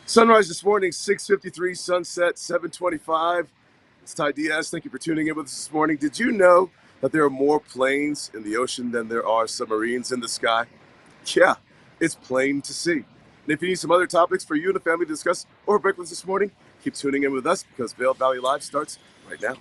Sunrise this morning, 6:53, sunset, 7:25. It's Ty Diaz. Thank you for tuning in with us this morning. Did you know that there are more planes in the ocean than there are submarines in the sky? Yeah, it's plain to see. And if you need some other topics for you and the family to discuss or breakfast this morning, keep tuning in with us because Vail Valley Live starts right now.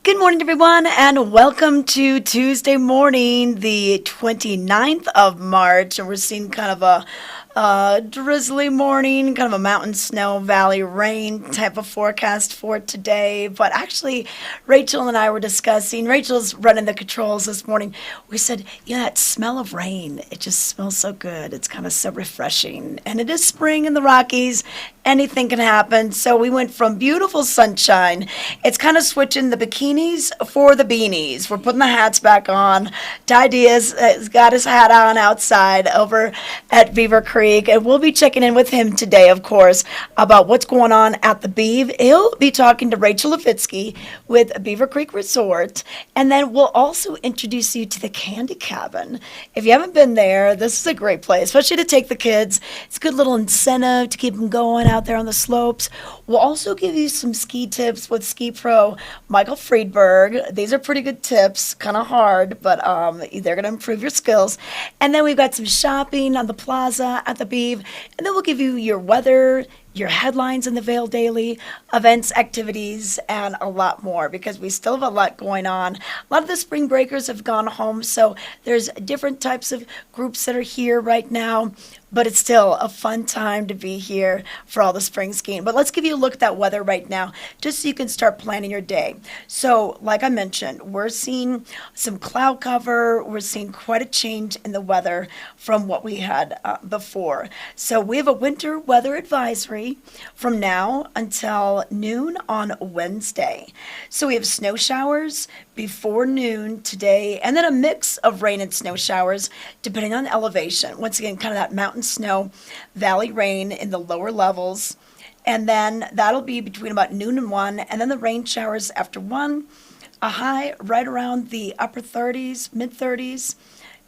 Good morning, everyone, and welcome to Tuesday morning, the 29th of March. And we're seeing kind of a drizzly morning, kind of a mountain snow, valley rain type of forecast for today. But actually, Rachel and I were discussing, Rachel's running the controls this morning. We said, that smell of rain, it just smells so good. It's kind of so refreshing. And it is spring in the Rockies. Anything can happen. So we went from beautiful sunshine. It's kind of switching the bikinis for the beanies. We're putting the hats back on. Ty Diaz has got his hat on outside over at Beaver Creek. And we'll be checking in with him today, of course, about what's going on at the Beaver. He'll be talking to Rachel Levitsky with Beaver Creek Resort. And then we'll also introduce you to the Candy Cabin. If you haven't been there, this is a great place, especially to take the kids. It's a good little incentive to keep them going out there on the slopes. We'll also give you some ski tips with ski pro Michael Friedberg. These are pretty good tips, kind of hard, but they're going to improve your skills. And then we've got some shopping on the plaza at the Beav. And then we'll give you your weather, your headlines in the Vail Daily, events, activities, and a lot more because we still have a lot going on. A lot of the spring breakers have gone home, so there's different types of groups that are here right now, but it's still a fun time to be here for all the spring skiing. But let's give you a look at that weather right now, just so you can start planning your day. So, like I mentioned, we're seeing some cloud cover. We're seeing quite a change in the weather from what we had before. So we have a winter weather advisory from now until noon on Wednesday. So we have snow showers before noon today, and then a mix of rain and snow showers depending on elevation. Once again, kind of that mountain snow, valley rain in the lower levels. And then that'll be between about noon and 1, and then the rain showers after 1, a high right around the upper 30s, mid 30s,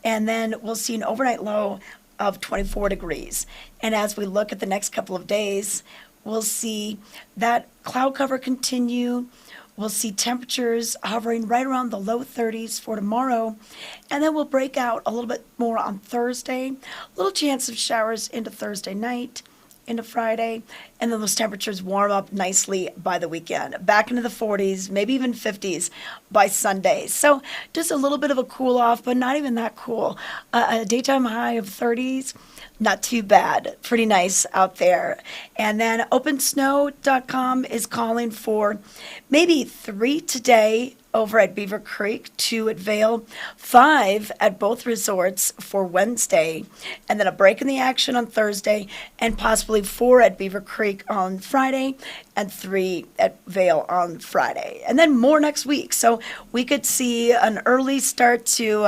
and then we'll see an overnight low of 24 degrees. And as we look at the next couple of days, we'll see that cloud cover continue. We'll see temperatures hovering right around the low 30s for tomorrow. And then we'll break out a little bit more on Thursday. Little chance of showers into Thursday night, into Friday, and then those temperatures warm up nicely by the weekend. Back into the 40s, maybe even 50s by Sunday. So just a little bit of a cool off, but not even that cool. A daytime high of 30s. Not too bad. Pretty nice out there. And then OpenSnow.com is calling for maybe 3 today over at Beaver Creek, 2 at Vail, 5 at both resorts for Wednesday, and then a break in the action on Thursday, and possibly 4 at Beaver Creek on Friday, and 3 at Vail on Friday. And then more next week. So we could see an early start to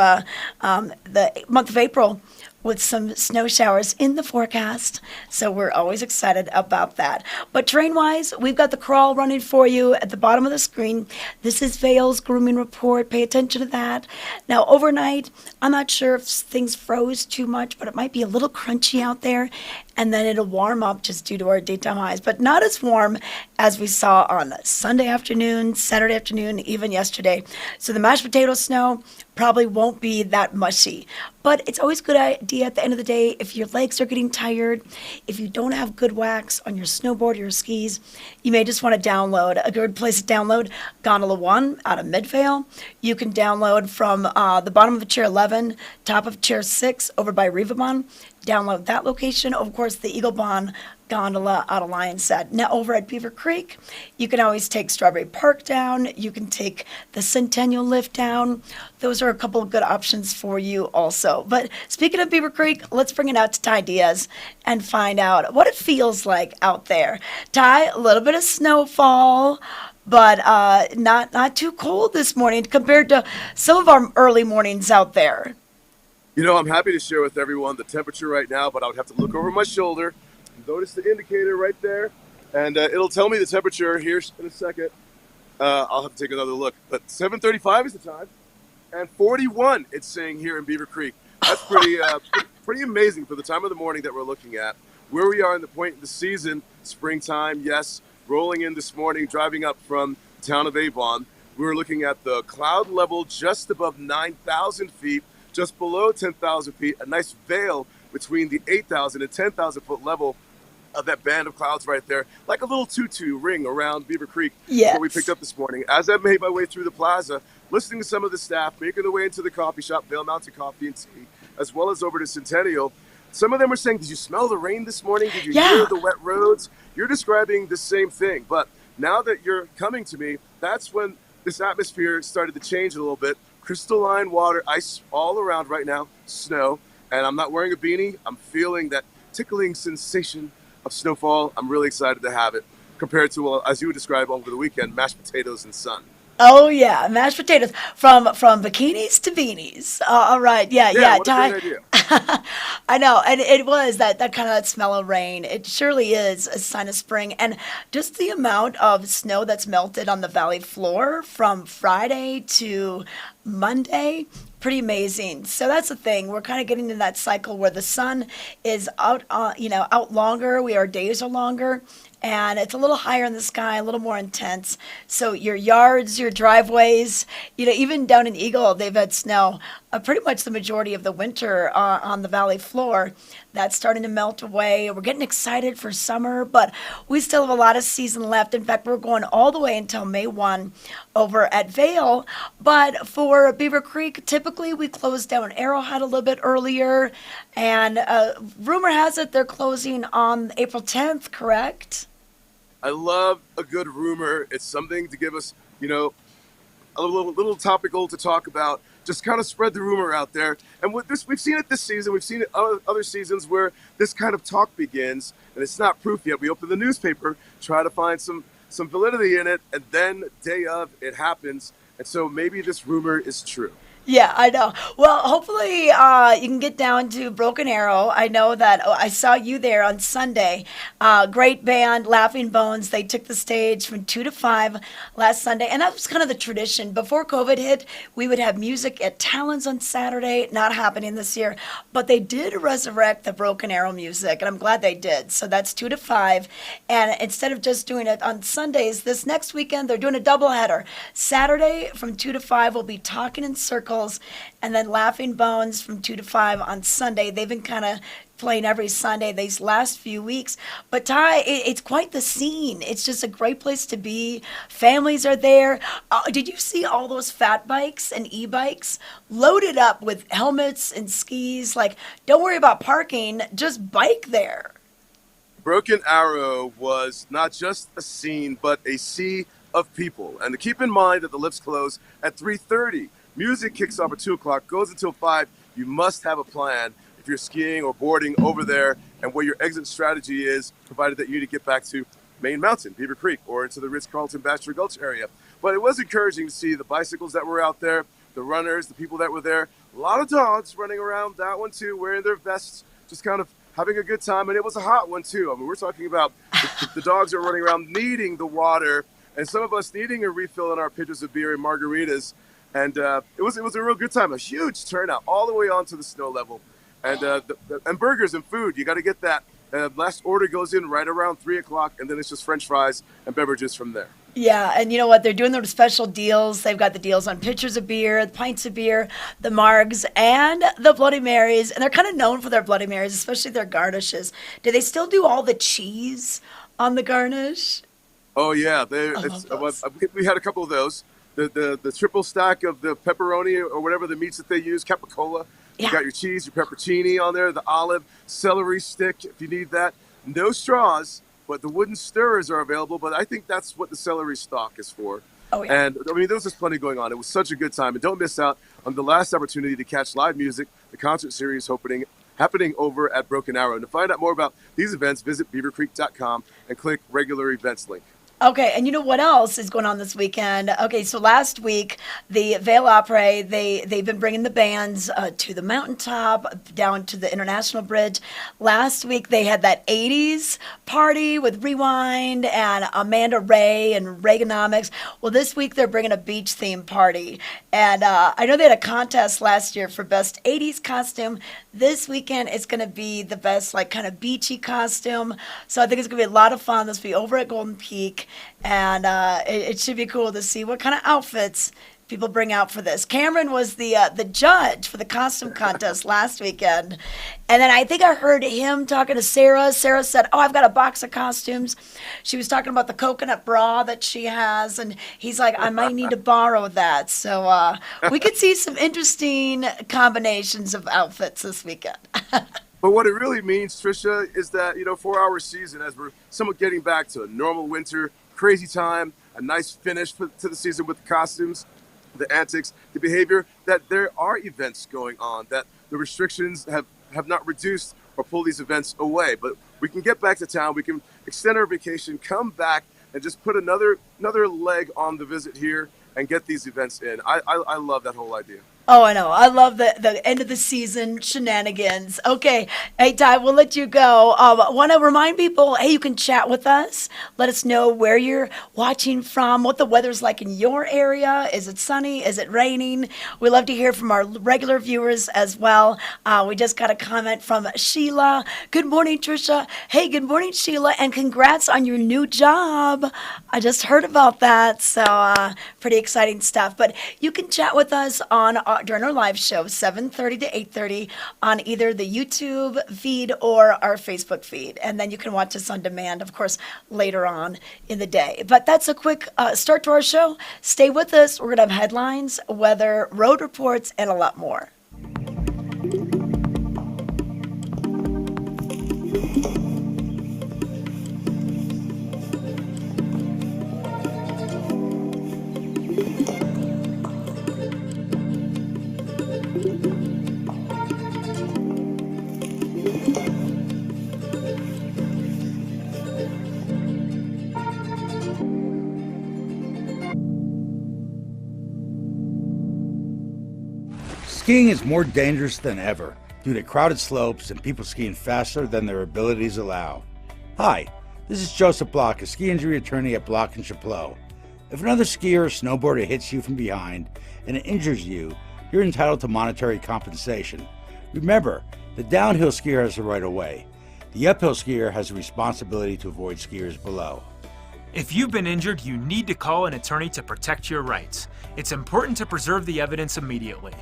the month of April with some snow showers in the forecast. So we're always excited about that. But terrain-wise, we've got the crawl running for you at the bottom of the screen. This is Vail's grooming report. Pay attention to that. Now, overnight, I'm not sure if things froze too much, but it might be a little crunchy out there. And then it'll warm up just due to our daytime highs, but not as warm as we saw on Sunday afternoon, Saturday afternoon, even yesterday. So the mashed potato snow probably won't be that mushy. But it's always a good idea at the end of the day, if your legs are getting tired, if you don't have good wax on your snowboard or your skis, you may just want to download. A good place to download, Gondola 1 out of Midvale. You can download from the bottom of chair 11, top of chair 6 over by Rivabon. Download that location. Of course, the Eagle Bond gondola out of Lions Head. Now, over at Beaver Creek, you can always take Strawberry Park down. You can take the Centennial Lift down. Those are a couple of good options for you also. But speaking of Beaver Creek, let's bring it out to Ty Diaz and find out what it feels like out there. Ty, a little bit of snowfall. but not too cold this morning compared to some of our early mornings out there. You know, I'm happy to share with everyone the temperature right now, but I would have to look over my shoulder. Notice the indicator right there, and it'll tell me the temperature here in a second. I'll have to take another look, but 7:35 is the time, and 41 it's saying here in Beaver Creek. That's pretty amazing for the time of the morning that we're looking at. Where we are in the point in the season, springtime, yes, rolling in this morning, driving up from the town of Avon. We were looking at the cloud level just above 9,000 feet, just below 10,000 feet, a nice veil between the 8,000 and 10,000 foot level of that band of clouds right there, like a little tutu ring around Beaver Creek. Is what we picked Yes. up this morning. As I made my way through the plaza, listening to some of the staff, making their way into the coffee shop, Vail Mountain Coffee and Tea, as well as over to Centennial, some of them were saying, did you smell the rain this morning? Did you hear Yeah. the wet roads? You're describing the same thing. But now that you're coming to me, that's when this atmosphere started to change a little bit. Crystalline water, ice all around right now, snow. And I'm not wearing a beanie. I'm feeling that tickling sensation of snowfall. I'm really excited to have it compared to, as you would describe over the weekend, mashed potatoes and sun. Oh yeah, mashed potatoes from bikinis to beanies. All right, yeah, Yeah, yeah, what a great Ty. idea. I know, and it was that kind of that smell of rain. It surely is a sign of spring, and just the amount of snow that's melted on the valley floor from Friday to Monday, pretty amazing. So that's the thing. We're kind of getting in that cycle where the sun is out, out longer. Our days are longer, and it's a little higher in the sky, a little more intense. So your yards, your driveways, even down in Eagle, they've had snow pretty much the majority of the winter on the valley floor. That's starting to melt away. We're getting excited for summer, but we still have a lot of season left. In fact, we're going all the way until May 1 over at Vail. But for Beaver Creek, typically we close down Arrowhead a little bit earlier. And rumor has it they're closing on April 10th, correct? I love a good rumor. It's something to give us, a little topical to talk about. Just kind of spread the rumor out there. And with this, we've seen it this season. We've seen it other seasons where this kind of talk begins, and it's not proof yet. We open the newspaper, try to find some validity in it, and then day of it happens. And so maybe this rumor is true. Yeah, I know. Well, hopefully you can get down to Broken Arrow. I know that I saw you there on Sunday. Great band, Laughing Bones. They took the stage from 2 to 5 last Sunday. And that was kind of the tradition. Before COVID hit, we would have music at Talons on Saturday. Not happening this year. But they did resurrect the Broken Arrow music. And I'm glad they did. So that's 2 to 5. And instead of just doing it on Sundays, this next weekend, they're doing a doubleheader. Saturday from 2 to 5, we'll be talking in circles. And then Laughing Bones from 2 to 5 on Sunday. They've been kind of playing every Sunday these last few weeks. But Ty, it's quite the scene. It's just a great place to be. Families are there. Did you see all those fat bikes and e-bikes loaded up with helmets and skis? Like, don't worry about parking, just bike there. Broken Arrow was not just a scene, but a sea of people. And to keep in mind that the lifts close at 3:30. Music kicks off at 2 o'clock, goes until 5. You must have a plan if you're skiing or boarding over there and what your exit strategy is, provided that you need to get back to Main Mountain, Beaver Creek, or into the Ritz-Carlton Bachelor Gulch area. But it was encouraging to see the bicycles that were out there, the runners, the people that were there. A lot of dogs running around that one too, wearing their vests, just kind of having a good time. And it was a hot one too. I mean, we're talking about the dogs are running around needing the water, and some of us needing a refill in our pitchers of beer and margaritas. And it was a real good time. A huge turnout all the way onto the snow level, and and burgers and food. You got to get that. Last order goes in right around 3 o'clock, and then it's just French fries and beverages from there. Yeah, and you know what? They're doing their special deals. They've got the deals on pitchers of beer, pints of beer, the margs, and the Bloody Marys. And they're kind of known for their Bloody Marys, especially their garnishes. Do they still do all the cheese on the garnish? Oh yeah, I love those. we had a couple of those. The triple stack of the pepperoni or whatever the meats that they use, capicola. You Yeah. got your cheese, your peppercini on there, the olive, celery stick if you need that. No straws, but the wooden stirrers are available. But I think that's what the celery stalk is for. Oh, yeah. And I mean, there was just plenty going on. It was such a good time. And don't miss out on the last opportunity to catch live music, the concert series happening over at Broken Arrow. And to find out more about these events, visit beavercreek.com and click regular events link. Okay, and you know what else is going on this weekend? Okay, so last week the Vail Opera they've been bringing the bands to the mountaintop down to the International Bridge. Last week they had that '80s party with Rewind and Amanda Ray and Reaganomics. Well, this week they're bringing a beach theme party, and I know they had a contest last year for best '80s costume. This weekend it's going to be the best like kind of beachy costume. So I think it's going to be a lot of fun. This will be over at Golden Peak. And it should be cool to see what kind of outfits people bring out for this. Cameron was the judge for the costume contest last weekend, and then I think I heard him talking to Sarah. Sarah said, "Oh, I've got a box of costumes." She was talking about the coconut bra that she has, and he's like, "I might need to borrow that." So we could see some interesting combinations of outfits this weekend. But what it really means, Tricia, is that, 4-hour season, as we're somewhat getting back to a normal winter, crazy time, a nice finish to the season with the costumes, the antics, the behavior, that there are events going on, that the restrictions have not reduced or pulled these events away. But we can get back to town, we can extend our vacation, come back, and just put another leg on the visit here and get these events in. I love that whole idea. Oh, I know. I love the end of the season shenanigans. Okay. Hey, Ty, we'll let you go. I want to remind people, hey, you can chat with us. Let us know where you're watching from, what the weather's like in your area. Is it sunny? Is it raining? We love to hear from our regular viewers as well. We just got a comment from Sheila. Good morning, Tricia. Hey, good morning, Sheila, and congrats on your new job. I just heard about that, so pretty exciting stuff. But you can chat with us on during our live show, 7:30 to 8:30, on either the YouTube feed or our Facebook feed. And then you can watch us on demand, of course, later on in the day. But that's a quick start to our show. Stay with us. We're going to have headlines, weather, road reports, and a lot more. Skiing is more dangerous than ever due to crowded slopes and people skiing faster than their abilities allow. Hi, this is Joseph Block, a ski injury attorney at Block & Chaplot. If another skier or snowboarder hits you from behind and it injures you, you're entitled to monetary compensation. Remember, the downhill skier has the right of way. The uphill skier has the responsibility to avoid skiers below. If you've been injured, you need to call an attorney to protect your rights. It's important to preserve the evidence immediately.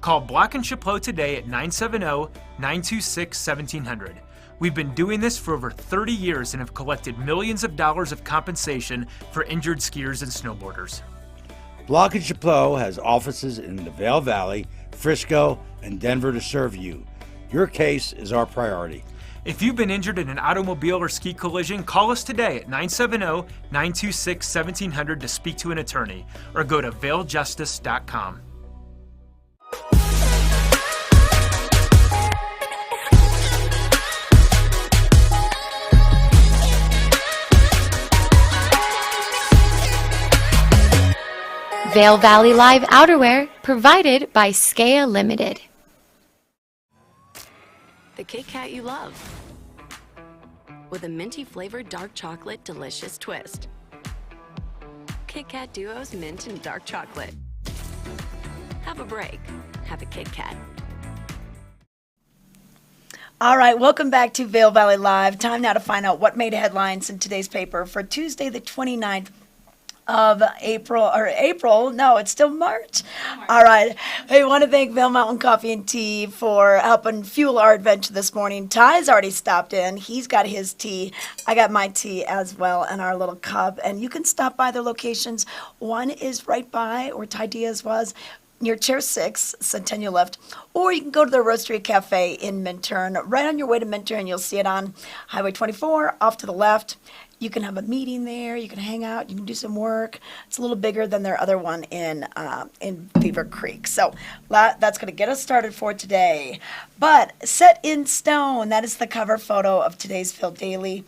Call Block & Chaplot today at 970-926-1700. We've been doing this for over 30 years and have collected millions of dollars of compensation for injured skiers and snowboarders. Block & Chaplot has offices in the Vail Valley, Frisco, and Denver to serve you. Your case is our priority. If you've been injured in an automobile or ski collision, call us today at 970-926-1700 to speak to an attorney, or go to vailjustice.com. Vail Valley Live outerwear provided by Skea Limited. The Kit Kat you love, with a minty flavored dark chocolate delicious twist. Kit Kat Duos mint and dark chocolate. Have a break. Have a Kit Kat. All right, welcome back to Vail Valley Live. Time now to find out what made headlines in today's paper for Tuesday, the 29th of April. No, it's still March. All right. Hey, I want to thank Vail Mountain Coffee and Tea for helping fuel our adventure this morning. Ty's already stopped in. He's got his tea. I got my tea as well in our little cup. And you can stop by their locations. One is right by where Ty Diaz was, near Chair 6, Centennial left, or you can go to the Roastery Cafe in Minturn. Right on your way to Minturn, you'll see it on Highway 24, off to the left. You can have a meeting there. You can hang out. You can do some work. It's a little bigger than their other one in Beaver Creek. So that's going to get us started for today. But set in stone, that is the cover photo of today's Phil Daily.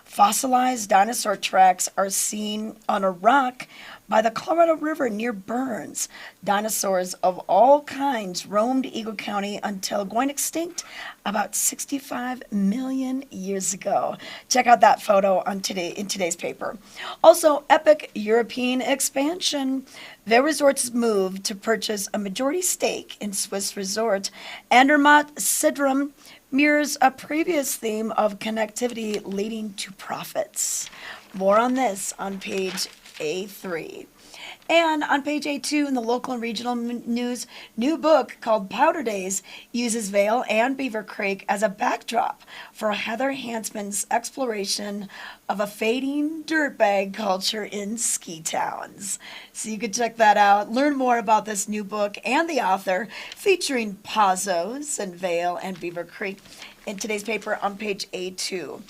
Fossilized dinosaur tracks are seen on a rock by the Colorado River near Burns. Dinosaurs of all kinds roamed Eagle County until going extinct about 65 million years ago. Check out that photo in today's paper. Also, epic European expansion. Vail Resorts moved to purchase a majority stake in Swiss resort Andermatt Sidrum mirrors a previous theme of connectivity leading to profits. More on this on page A3. And on page A2 in the local and regional news, new book called Powder Days uses Vail and Beaver Creek as a backdrop for Heather Hansman's exploration of a fading dirtbag culture in ski towns. So you can check that out, learn more about this new book and the author, featuring Pazos and Vail and Beaver Creek in today's paper on page A2.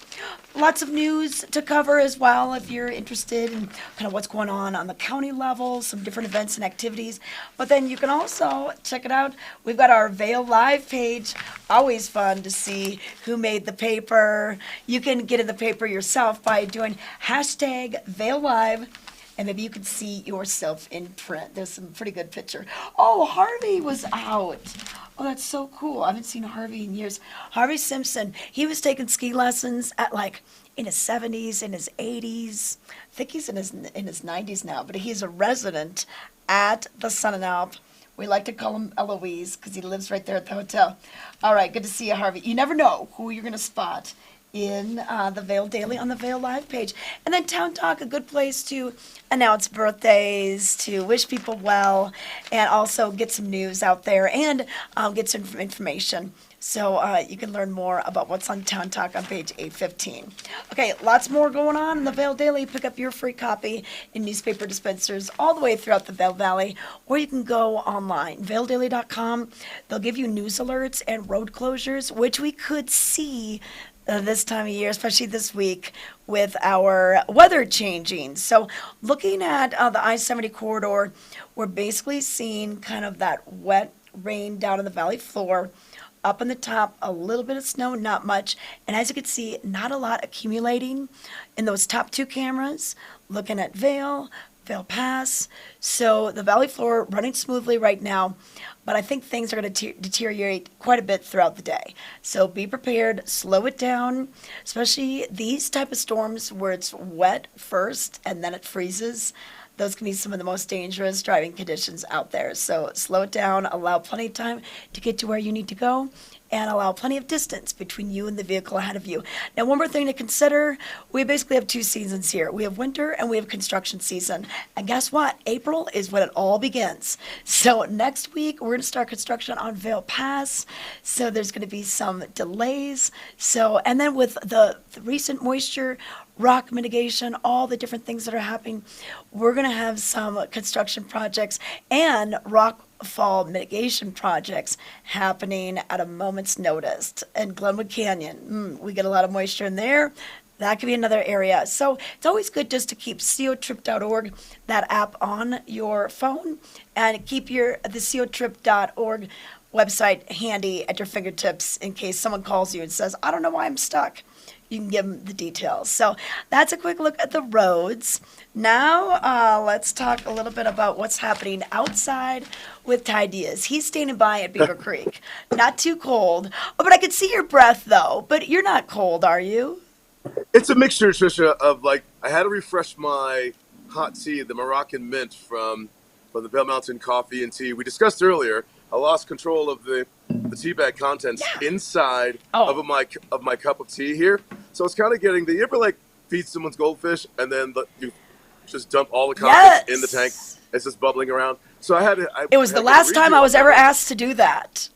Lots of news to cover as well if you're interested in kind of what's going on the county level, some different events and activities. But then you can also check it out. We've got our Vail Live page. Always fun to see who made the paper. You can get in the paper yourself by doing hashtag Vail Live. And maybe you can see yourself in print. There's some pretty good picture. Oh, Harvey was out. Oh, that's so cool. I haven't seen Harvey in years. Harvey Simpson, he was taking ski lessons at in his 70s, in his 80s. I think he's in his 90s now, but he's a resident at the Sun and Alp. We like to call him Eloise because he lives right there at the hotel. All right, good to see you, Harvey. You never know who you're going to spot in the Vail Daily on the Vail Live page. And then Town Talk, a good place to announce birthdays, to wish people well, and also get some news out there and get some information. So you can learn more about what's on Town Talk on page 815. Okay, lots more going on in the Vail Daily. Pick up your free copy in newspaper dispensers all the way throughout the Vail Valley, or you can go online, vaildaily.com. They'll give you news alerts and road closures, which we could see this time of year, especially this week with our weather changing. So looking at the I-70 corridor, we're basically seeing kind of that wet rain down on the valley floor. Up on the top, a little bit of snow, not much. And as you can see, not a lot accumulating in those top two cameras. Looking at Vail Pass. So the valley floor running smoothly right now, but I think things are going to deteriorate quite a bit throughout the day. So be prepared, slow it down, especially these type of storms where it's wet first and then it freezes. Those can be some of the most dangerous driving conditions out there. So slow it down, allow plenty of time to get to where you need to go, and allow plenty of distance between you and the vehicle ahead of you. Now, one more thing to consider, we basically have two seasons here. We have winter and we have construction season. And guess what? April is when it all begins. So next week, we're going to start construction on Vail Pass. So there's going to be some delays. So, and then with the recent moisture, rock mitigation, all the different things that are happening, we're going to have some construction projects and rock fall mitigation projects happening at a moment's notice. And Glenwood Canyon, we get a lot of moisture in there. That could be another area. So it's always good just to keep cotrip.org, that app, on your phone, and keep the cotrip.org website handy at your fingertips in case someone calls you and says, I don't know why I'm stuck. You can give them the details. So that's a quick look at the roads. Now let's talk a little bit about what's happening outside with Ty Diaz. He's standing by at Beaver Creek. Not too cold. Oh, but I could see your breath, though. But you're not cold, are you? It's a mixture, Tricia, of I had to refresh my hot tea, the Moroccan mint from the Vail Mountain Coffee and Tea. We discussed earlier, I lost control of the tea bag contents inside of my cup of tea here. So it's kind of getting you ever feed someone's goldfish and then you just dump all the contents in the tank? It's just bubbling around. So it was the last time I was ever asked to do that.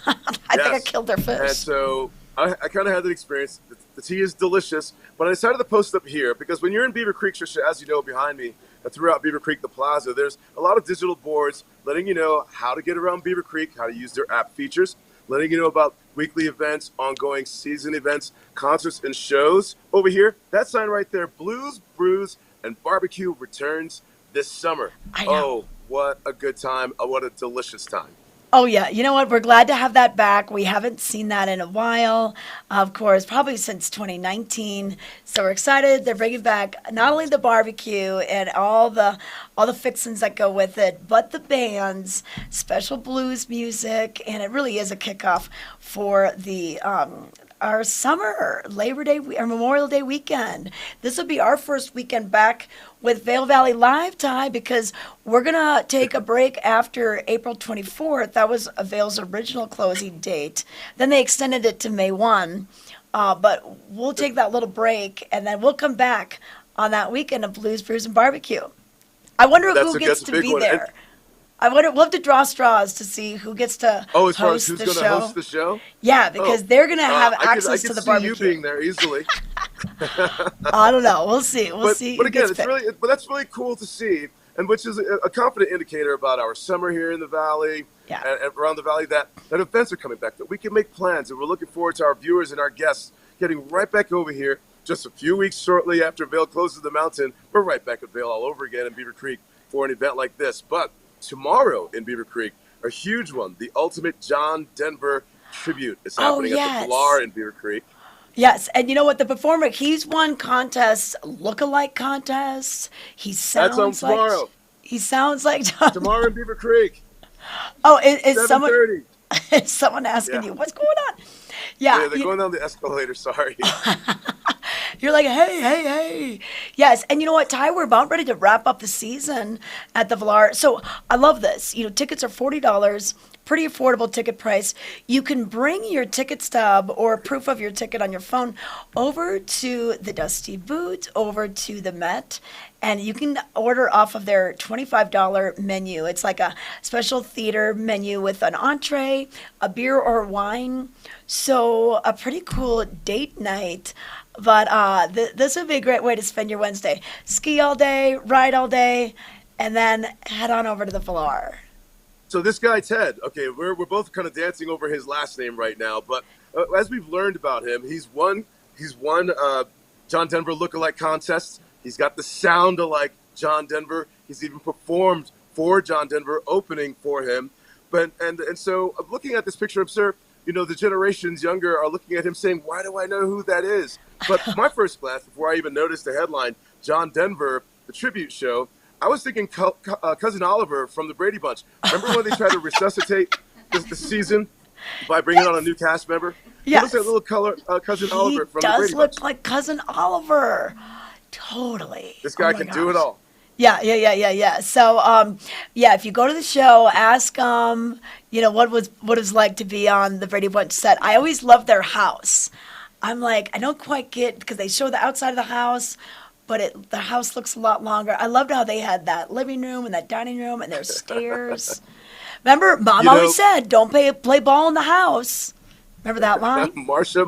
I think I killed their fish. And so I kind of had that experience. The tea is delicious, but I decided to post up here because when you're in Beaver Creek, Tricia, as you know, behind me, throughout Beaver Creek, the plaza, there's a lot of digital boards letting you know how to get around Beaver Creek, how to use their app features, letting you know about weekly events, ongoing season events, concerts, and shows. Over here, that sign right there, Blues, Brews, and Barbecue returns this summer. I know. Oh, what a good time. What a delicious time. Oh, yeah. You know what? We're glad to have that back. We haven't seen that in a while, of course, probably since 2019. So we're excited. They're bringing back not only the barbecue and all the fixings that go with it, but the bands, special blues music, and it really is a kickoff for the our summer Labor Day or Memorial Day weekend. This will be our first weekend back with Vail Valley Live, Ty, because we're gonna take a break after April 24th. That was Vail's original closing date. Then they extended it to May 1. But we'll take that little break and then we'll come back on that weekend of Blues, Brews, and Barbecue. I wonder who gets that's a to big be one. there. I wonder. We'll have to draw straws to see who gets to Oh, as far as host who's the going to show. host the show? Yeah, because Oh, they're gonna have I access could to the see barbecue. you being there easily. I don't know. We'll see. We'll see But who again, gets it's picked. really, but that's really cool to see, and which is a confident indicator about our summer here in the valley Yeah. and around the valley that events are coming back, that we can make plans, and we're looking forward to our viewers and our guests getting right back over here. Just a few weeks shortly after Vail closes the mountain, we're right back at Vail all over again in Beaver Creek for an event like this. But tomorrow in Beaver Creek, a huge one, the ultimate John Denver tribute is Oh, happening at yes. the Pilar in Beaver Creek. Yes, and you know what? The performer, he's won contests, look-alike contests. He That's on sounds like tomorrow. he sounds like John. Tomorrow in Beaver Creek, Oh, is someone 7:30. is someone asking Yeah. you what's going on? Yeah, Yeah, they're going down the escalator. Sorry. you're like, hey, hey, hey. Yes, and you know what, Ty? We're about ready to wrap up the season at the Villar. So I love this. You know, tickets are $40, pretty affordable ticket price. You can bring your ticket stub or proof of your ticket on your phone over to the Dusty Boot, over to the Met, and you can order off of their $25 menu. It's like a special theater menu with an entree, a beer or wine. So a pretty cool date night. But this would be a great way to spend your Wednesday. Ski all day, ride all day, and then head on over to the Villar. So this guy Ted, okay, we're both kind of dancing over his last name right now, but as we've learned about him, he's won John Denver lookalike contests. He's got the sound alike John Denver. He's even performed for John Denver, opening for him. But and so looking at this picture, I'm sure the generations younger are looking at him saying, "Why do I know who that is?" But my first glance, before I even noticed the headline, John Denver, the tribute show, I was thinking Cousin Oliver from the Brady Bunch. Remember when they tried to resuscitate the season by bringing on a new cast member? Yes. He looks like little Cousin He Oliver from the does Brady look Bunch. like Cousin Oliver. Totally. This guy Oh my can do it gosh. all. Yeah. So, yeah, if you go to the show, ask what it's like to be on the Brady Bunch set. I always love their house. I'm like, I don't quite get, because they show the outside of the house, but the house looks a lot longer. I loved how they had that living room and that dining room and their stairs. Remember, Mom always said, "Don't play ball in the house." Remember that line? Marsha.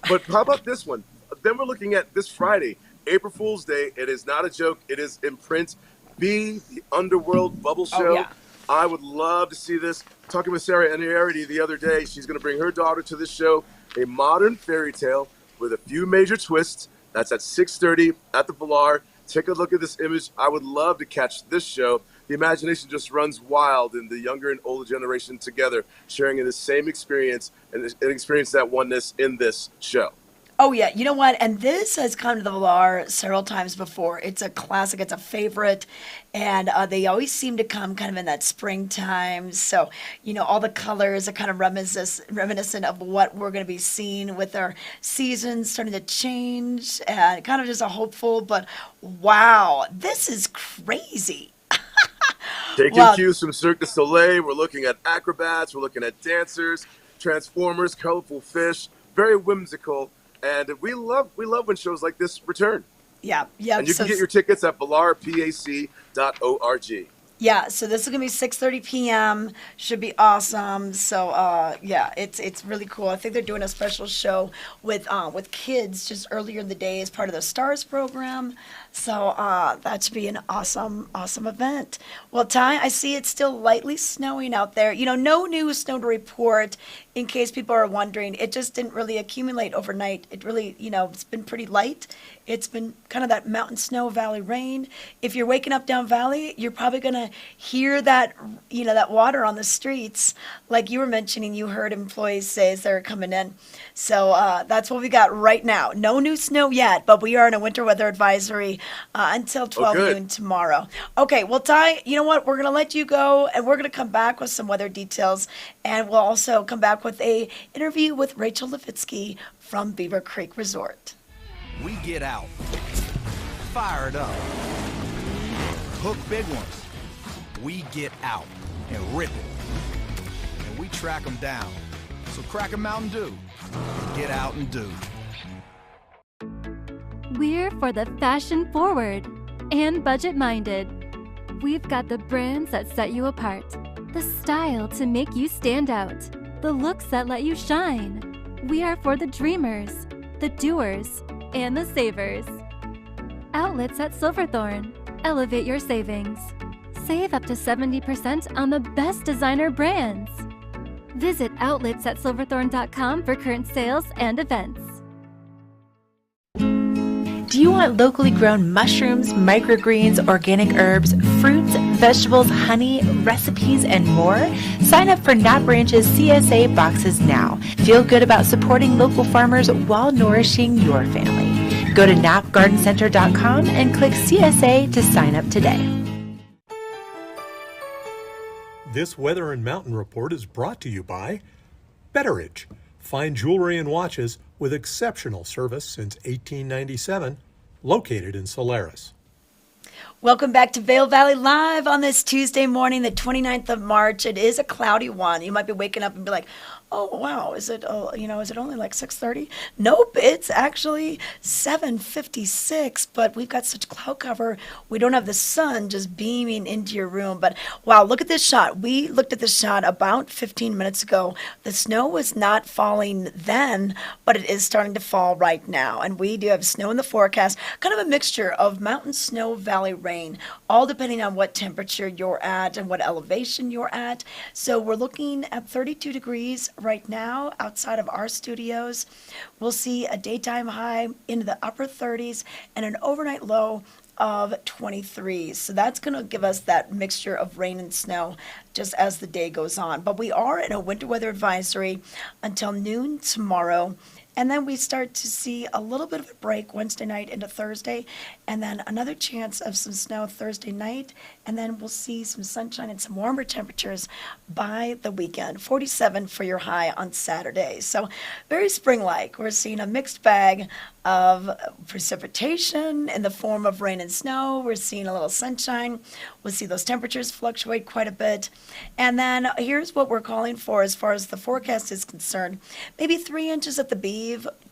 But how about this one? Then we're looking at this Friday, April Fool's Day. It is not a joke. It is in print. The Underworld Bubble Show. yeah. I would love to see this. Talking with Sarah Eniarity the other day, she's going to bring her daughter to this show. A modern fairy tale with a few major twists. That's at 6:30 at the Villar. Take a look at this image. I would love to catch this show. The imagination just runs wild, and the younger and older generation together sharing in the same experience and experience that oneness in this show. Oh, yeah. You know what? And this has come to the Villar several times before. It's a classic. It's a favorite. And they always seem to come kind of in that springtime. So, all the colors are kind of reminiscent of what we're going to be seeing with our seasons starting to change. And kind of just a hopeful, but wow, this is crazy. Taking Well, cues from Cirque du Soleil. We're looking at acrobats. We're looking at dancers, transformers, colorful fish. Very whimsical. And we love when shows like this return. yeah. And you can get your tickets at villarpac.org. Yeah, so this is gonna be 6:30 p.m. Should be awesome. So yeah, it's really cool. I think they're doing a special show with kids just earlier in the day as part of the Stars program. So that should be an awesome event. Well, Ty, I see it's still lightly snowing out there. No new snow to report. In case people are wondering, it just didn't really accumulate overnight. It really, it's been pretty light. It's been kind of that mountain snow, valley rain. If you're waking up down valley, you're probably going to hear that, that water on the streets. Like you were mentioning, you heard employees say as they're coming in. So that's what we got right now. No new snow yet, but we are in a winter weather advisory until 12 good. noon tomorrow. Okay, well, Ty, you know what? We're going to let you go, and we're going to come back with some weather details, and we'll also come back with a interview with Rachel Levitsky from Beaver Creek Resort. We get out, fired up, hook big ones. We get out and rip it, and we track them down. So crack a Mountain Dew and get out and do. We're for the fashion forward and budget minded. We've got the brands that set you apart, the style to make you stand out, the looks that let you shine. We are for the dreamers, the doers, and the savers. Outlets at Silverthorne. Elevate your savings. Save up to 70% on the best designer brands. Visit outletsatsilverthorne.com for current sales and events. Do you want locally grown mushrooms, microgreens, organic herbs, fruits, vegetables, honey, recipes, and more? Sign up for Knot Branch's CSA boxes now. Feel good about supporting local farmers while nourishing your family. Go to knotgardencenter.com and click CSA to sign up today. This Weather and Mountain Report is brought to you by Betteridge. Fine jewelry and watches with exceptional service since 1897, located in Solaris. Welcome back to Vail Valley Live on this Tuesday morning, the 29th of March. It is a cloudy one. You might be waking up and be like, oh, wow, is it only like 6:30? Nope, it's actually 7:56, but we've got such cloud cover. We don't have the sun just beaming into your room. But wow, look at this shot. We looked at this shot about 15 minutes ago. The snow was not falling then, but it is starting to fall right now. And we do have snow in the forecast, kind of a mixture of mountain snow, valley rain, all depending on what temperature you're at and what elevation you're at. So we're looking at 32 degrees right now outside of our studios. We'll see a daytime high into the upper 30s and an overnight low of 23. So that's going to give us that mixture of rain and snow just as the day goes on. But we are in a winter weather advisory until noon tomorrow. And then we start to see a little bit of a break Wednesday night into Thursday, and then another chance of some snow Thursday night, and then we'll see some sunshine and some warmer temperatures by the weekend. 47 for your high on Saturday. So very spring-like. We're seeing a mixed bag of precipitation in the form of rain and snow. We're seeing a little sunshine. We'll see those temperatures fluctuate quite a bit. And then here's what we're calling for as far as the forecast is concerned. Maybe 3 inches at the Beaver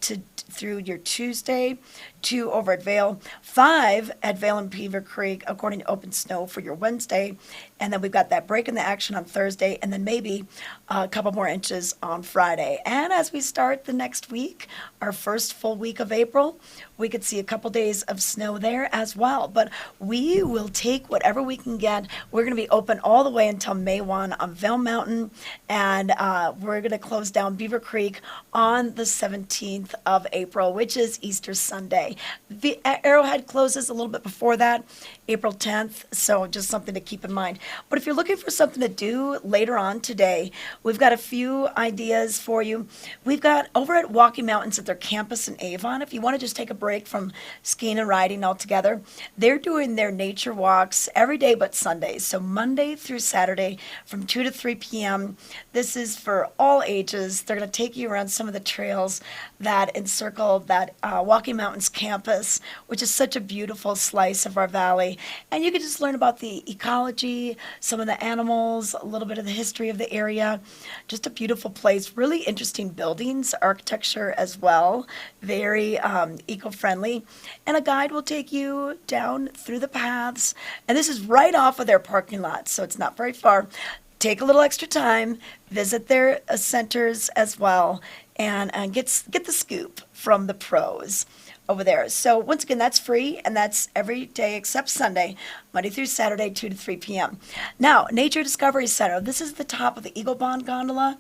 through your Tuesday, 2 over at Vail, 5 at Vail and Beaver Creek, according to Open Snow for your Wednesday. And then we've got that break in the action on Thursday, and then maybe a couple more inches on Friday. And as we start the next week, our first full week of April, we could see a couple days of snow there as well. But we will take whatever we can get. We're going to be open all the way until May 1 on Vail Mountain, and we're going to close down Beaver Creek on the 17th of April, which is Easter Sunday. The Arrowhead closes a little bit before that, April 10th, so just something to keep in mind. But if you're looking for something to do later on today, we've got a few ideas for you. We've got over at Walking Mountains at their campus in Avon, if you want to just take a break from skiing and riding altogether, they're doing their nature walks every day but Sundays. So Monday through Saturday from 2 to 3 p.m. This is for all ages. They're going to take you around some of the trails that encircle that Walking Mountains campus, which is such a beautiful slice of our valley. And you can just learn about the ecology, some of the animals, a little bit of the history of the area. Just a beautiful place, really interesting buildings, architecture as well, very eco-friendly. And a guide will take you down through the paths. And this is right off of their parking lot, so it's not very far. take a little extra time, visit their centers as well, and get the scoop from the pros over there. So once again, that's free, and that's every day except Sunday, Monday through Saturday, 2 to 3 p.m. Now, Nature Discovery Center, this is the top of the Eagle Bond Gondola.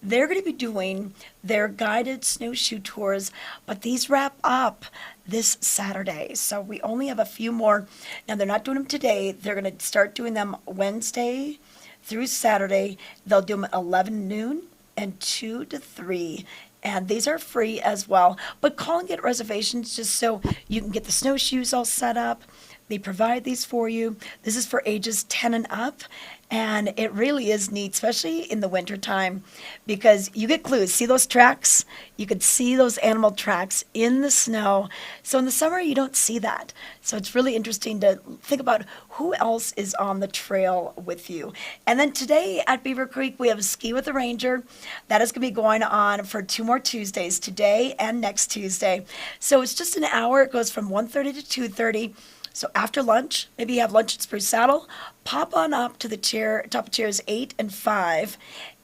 They're going to be doing their guided snowshoe tours, but these wrap up this Saturday. So we only have a few more. Now, they're not doing them today. They're going to start doing them Wednesday through Saturday. They'll do them at 11 noon and 2 to 3. And these are free as well. But call and get reservations just so you can get the snowshoes all set up. They provide these for you. This is for ages 10 and up. And it really is neat, especially in the wintertime, because you get clues. See those tracks? You could see those animal tracks in the snow. So in the summer, you don't see that. So it's really interesting to think about who else is on the trail with you. And then today at Beaver Creek, we have a Ski with a Ranger. That is going to be going on for 2 more Tuesdays, today and next Tuesday. So it's just an hour. It goes from 1:30 to 2:30. So after lunch, maybe you have lunch at Spruce Saddle, pop on up to the top of chairs 8 and 5,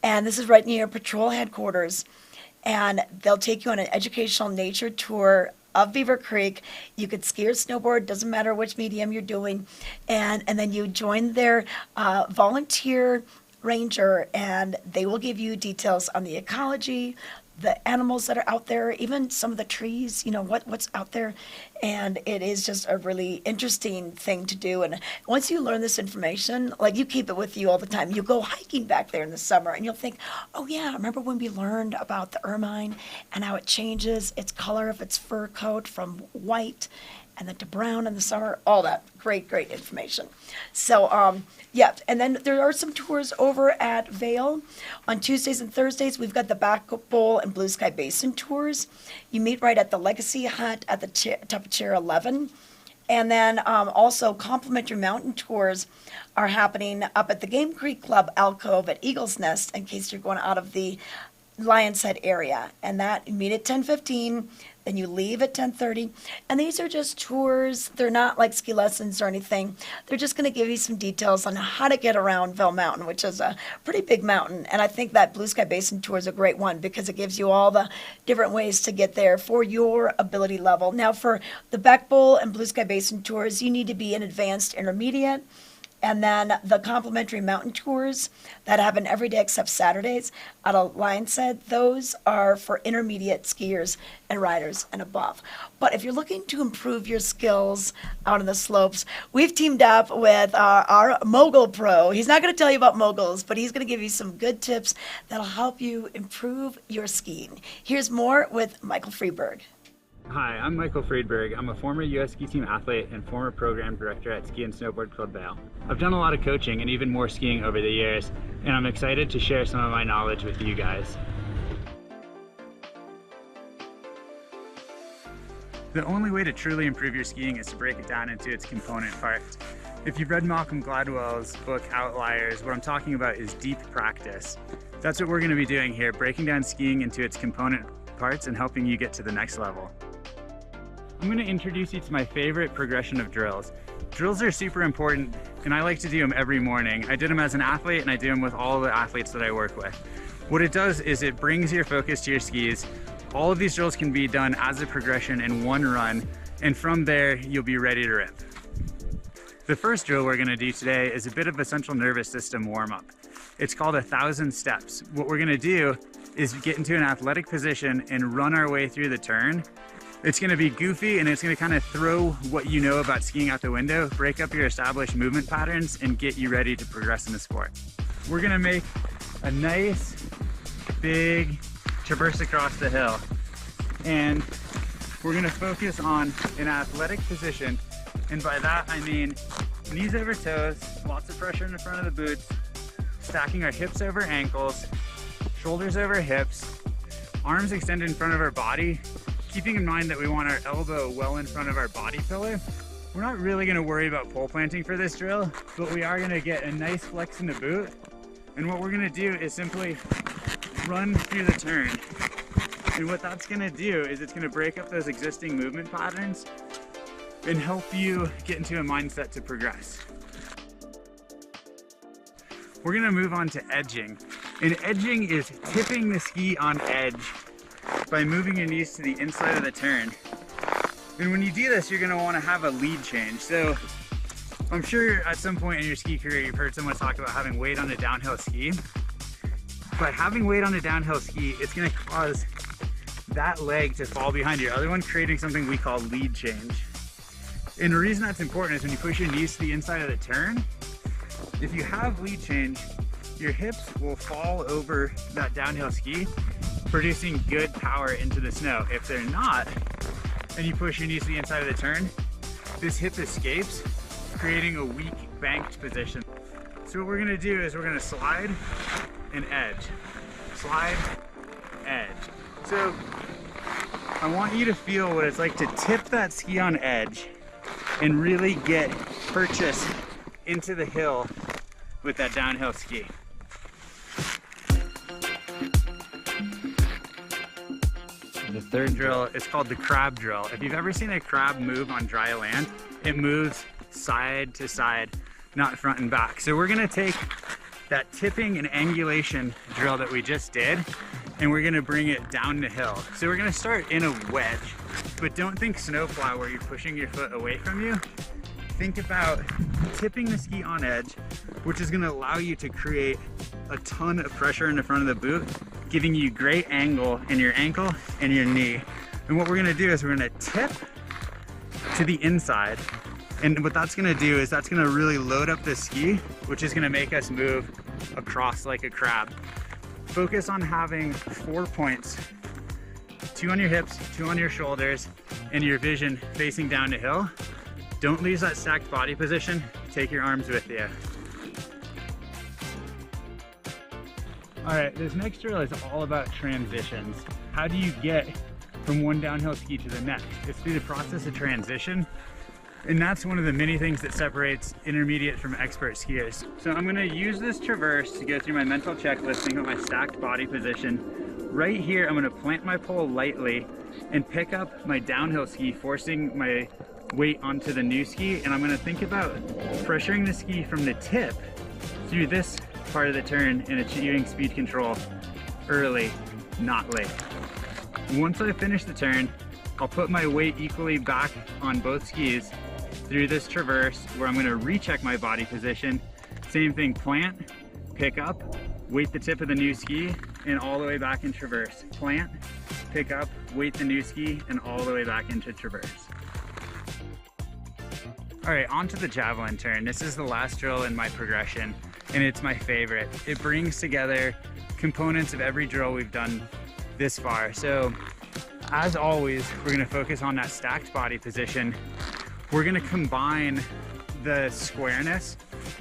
and this is right near patrol headquarters, and they'll take you on an educational nature tour of Beaver Creek. You could ski or snowboard, doesn't matter which medium you're doing, and then you join their volunteer ranger, and they will give you details on the ecology, the animals that are out there, even some of the trees, what's out there. And it is just a really interesting thing to do. And once you learn this information, like, you keep it with you all the time. You go hiking back there in the summer and you'll think, oh yeah, remember when we learned about the ermine and how it changes its color of its fur coat from white and then to brown in the summer, all that great information. So, yeah, and then there are some tours over at Vail. On Tuesdays and Thursdays, we've got the Back Bowl and Blue Sky Basin tours. You meet right at the Legacy Hut at the top of Chair 11. And then also complimentary mountain tours are happening up at the Game Creek Club alcove at Eagle's Nest, in case you're going out of the Lion's Head area. And that, you meet at 10:15. Then you leave at 10:30, and these are just tours. They're not like ski lessons or anything. They're just going to give you some details on how to get around Vail Mountain, which is a pretty big mountain. And I think that Blue Sky Basin tour is a great one because it gives you all the different ways to get there for your ability level. Now, for the Back Bowl and Blue Sky Basin tours, you need to be an advanced intermediate. And then the complimentary mountain tours that happen every day except Saturdays out of Lion's Head, those are for intermediate skiers and riders and above. But if you're looking to improve your skills out on the slopes, we've teamed up with our Mogul Pro. He's not going to tell you about moguls, but he's going to give you some good tips that'll help you improve your skiing. Here's more with Michael Freeberg. Hi, I'm Michael Friedberg. I'm a former U.S. ski team athlete and former program director at Ski and Snowboard Club Vail. I've done a lot of coaching and even more skiing over the years, and I'm excited to share some of my knowledge with you guys. The only way to truly improve your skiing is to break it down into its component parts. If you've read Malcolm Gladwell's book, Outliers, what I'm talking about is deep practice. That's what we're going to be doing here, breaking down skiing into its component parts and helping you get to the next level. I'm going to introduce you to my favorite progression of drills. Drills are super important, and I like to do them every morning. I did them as an athlete, and I do them with all the athletes that I work with. What it does is it brings your focus to your skis. All of these drills can be done as a progression in one run, and from there, you'll be ready to rip. The first drill we're going to do today is a bit of a central nervous system warm-up. It's called 1,000 steps. What we're going to do is get into an athletic position and run our way through the turn. It's going to be goofy, and it's going to kind of throw what you know about skiing out the window, break up your established movement patterns, and get you ready to progress in the sport. We're going to make a nice, big traverse across the hill. And we're going to focus on an athletic position. And by that, I mean knees over toes, lots of pressure in the front of the boots, stacking our hips over ankles, shoulders over hips, arms extended in front of our body, keeping in mind that we want our elbow well in front of our body pillar. We're not really going to worry about pole planting for this drill, but we are going to get a nice flex in the boot. And what we're going to do is simply run through the turn. And what that's going to do is it's going to break up those existing movement patterns and help you get into a mindset to progress. we're gonna move on to edging. And edging is tipping the ski on edge by moving your knees to the inside of the turn. And when you do this, you're gonna wanna have a lead change. So I'm sure at some point in your ski career, you've heard someone talk about having weight on a downhill ski. By having weight on a downhill ski, it's gonna cause that leg to fall behind your other one, creating something we call lead change. And the reason that's important is when you push your knees to the inside of the turn, if you have lead change, your hips will fall over that downhill ski, producing good power into the snow. If they're not, and you push your knees to the inside of the turn, this hip escapes, creating a weak banked position. So what we're gonna do is we're gonna slide and edge. Slide, edge. So I want you to feel what it's like to tip that ski on edge and really get purchase into the hill with that downhill ski. The third drill is called the crab drill. If you've ever seen a crab move on dry land, it moves side to side, not front and back. So we're gonna take that tipping and angulation drill that we just did, and we're gonna bring it down the hill. So we're gonna start in a wedge, but don't think snowplow where you're pushing your foot away from you. Think about tipping the ski on edge, which is gonna allow you to create a ton of pressure in the front of the boot, giving you great angle in your ankle and your knee. And what we're gonna do is we're gonna tip to the inside. And what that's gonna do is that's gonna really load up the ski, which is gonna make us move across like a crab. Focus on having 4 points, 2 on your hips, 2 on your shoulders, and your vision facing down the hill. Don't lose that stacked body position. Take your arms with you. All right, this next drill is all about transitions. How do you get from one downhill ski to the next? It's through the process of transition. And that's one of the many things that separates intermediate from expert skiers. So I'm gonna use this traverse to go through my mental checklist, think about my stacked body position. Right here, I'm gonna plant my pole lightly and pick up my downhill ski, forcing my weight onto the new ski. And I'm gonna think about pressuring the ski from the tip through this part of the turn and achieving speed control early, not late. Once I finish the turn, I'll put my weight equally back on both skis through this traverse where I'm gonna recheck my body position. Same thing, plant, pick up, weight the tip of the new ski, and all the way back in traverse. Plant, pick up, weight the new ski, and all the way back into traverse. All right, on to the javelin turn. This is the last drill in my progression, and it's my favorite. It brings together components of every drill we've done this far. So as always, we're gonna focus on that stacked body position. We're gonna combine the squareness